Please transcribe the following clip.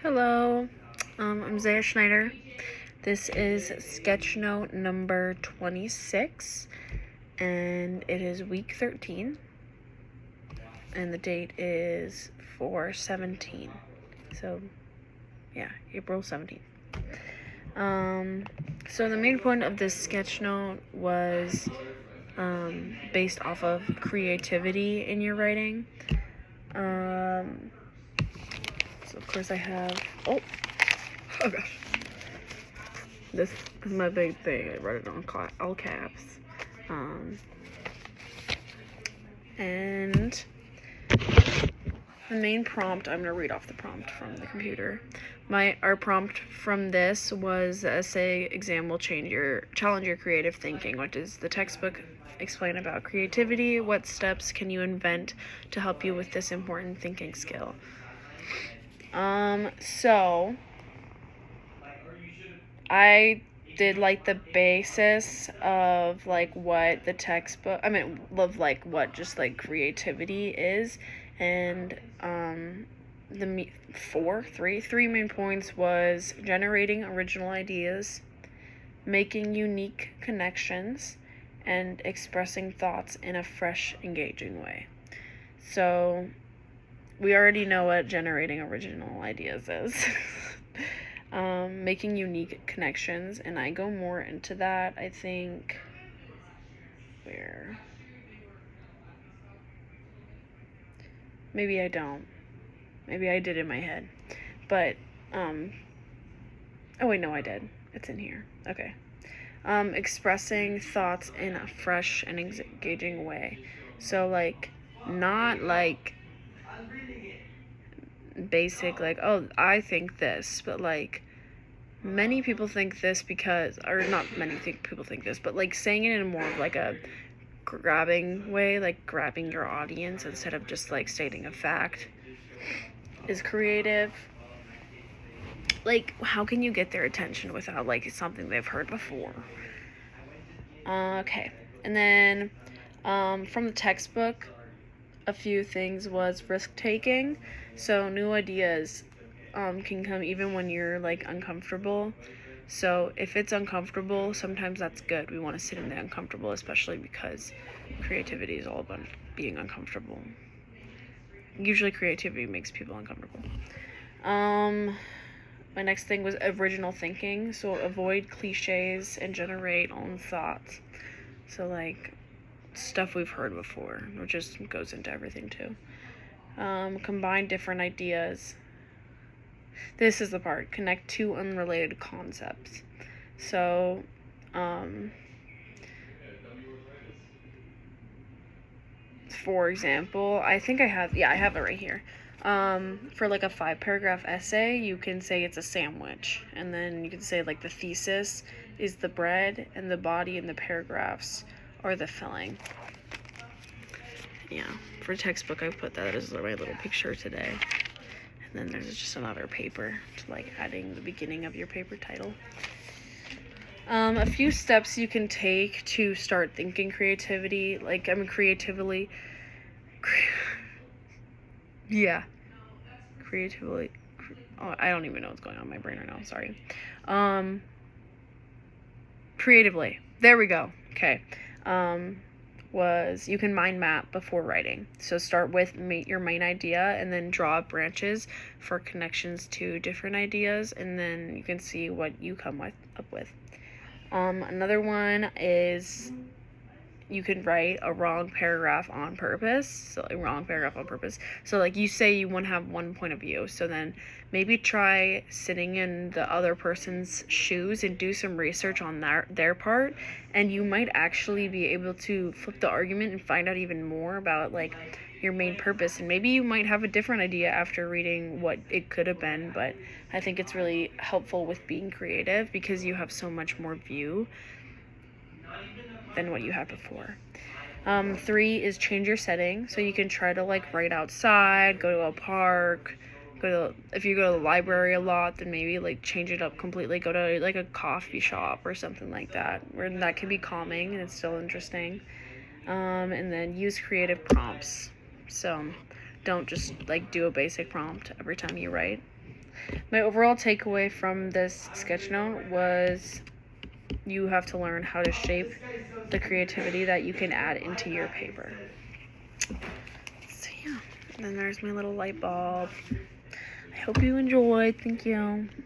Hello, I'm Zaya Schneider. This is sketch note number 26, and it is week 13, and the date is 4/17. So, yeah, April 17th. So the main point of this sketch note was based off of creativity in your writing. So of course I have, oh gosh. This is my big thing. I wrote it on all caps. And the main prompt, I'm going to read off the prompt from the computer. Our prompt from this was the essay exam will challenge your creative thinking. What does the textbook explain about creativity? What steps can you invent to help you with this important thinking skill? So I did like the basis of like what the textbook, what just like creativity is, and three main points was generating original ideas, making unique connections, and expressing thoughts in a fresh, engaging way. So we already know what generating original ideas is. Making unique connections, and I go more into that, I think, maybe I don't. Maybe I did in my head. But, oh wait, no, I did. It's in here. Okay. Expressing thoughts in a fresh and engaging way. So, like, not like basic, like, oh, I think this, but like, many people think this because, or not many people think this, but like saying it in more of like a grabbing way, like grabbing your audience instead of just like stating a fact, is creative. Like, how can you get their attention without like something they've heard before? Okay, and then from the textbook, a few things was risk taking. So new ideas can come even when you're like uncomfortable. So if it's uncomfortable, sometimes that's good. We want to sit in the uncomfortable, especially because creativity is all about being uncomfortable. Usually creativity makes people uncomfortable. My next thing was original thinking. So avoid cliches and generate own thoughts. So like stuff we've heard before, which just goes into everything too. Combine different ideas. This is the part. Connect two unrelated concepts. So, for example, I have it right here. For like a 5-paragraph essay, you can say it's a sandwich. And then you can say like the thesis is the bread and the body and the paragraphs are the filling. Yeah, for textbook, I put that as my little picture today. And then there's just another paper to like adding the beginning of your paper title. A few steps you can take to start thinking creatively. Creatively. Oh, I don't even know what's going on in my brain right now. Sorry. Creatively. There we go. Okay. Was you can mind map before writing. So start with your main idea and then draw branches for connections to different ideas, and then you can see what you come up with. Another one is you can write a wrong paragraph on purpose. So like you say you want to have one point of view. So then maybe try sitting in the other person's shoes and do some research on their part, and you might actually be able to flip the argument and find out even more about like your main purpose. And maybe you might have a different idea after reading what it could have been, but I think it's really helpful with being creative because you have so much more view than what you had before. 3 is change your setting. So you can try to like write outside, go to a park, if you go to the library a lot, then maybe like change it up completely, go to like a coffee shop or something like that, where that can be calming and it's still interesting. And then use creative prompts. So don't just like do a basic prompt every time you write. My overall takeaway from this sketch note was you have to learn how to shape the creativity that you can add into your paper. So yeah, and then there's my little light bulb. I hope you enjoyed. Thank you.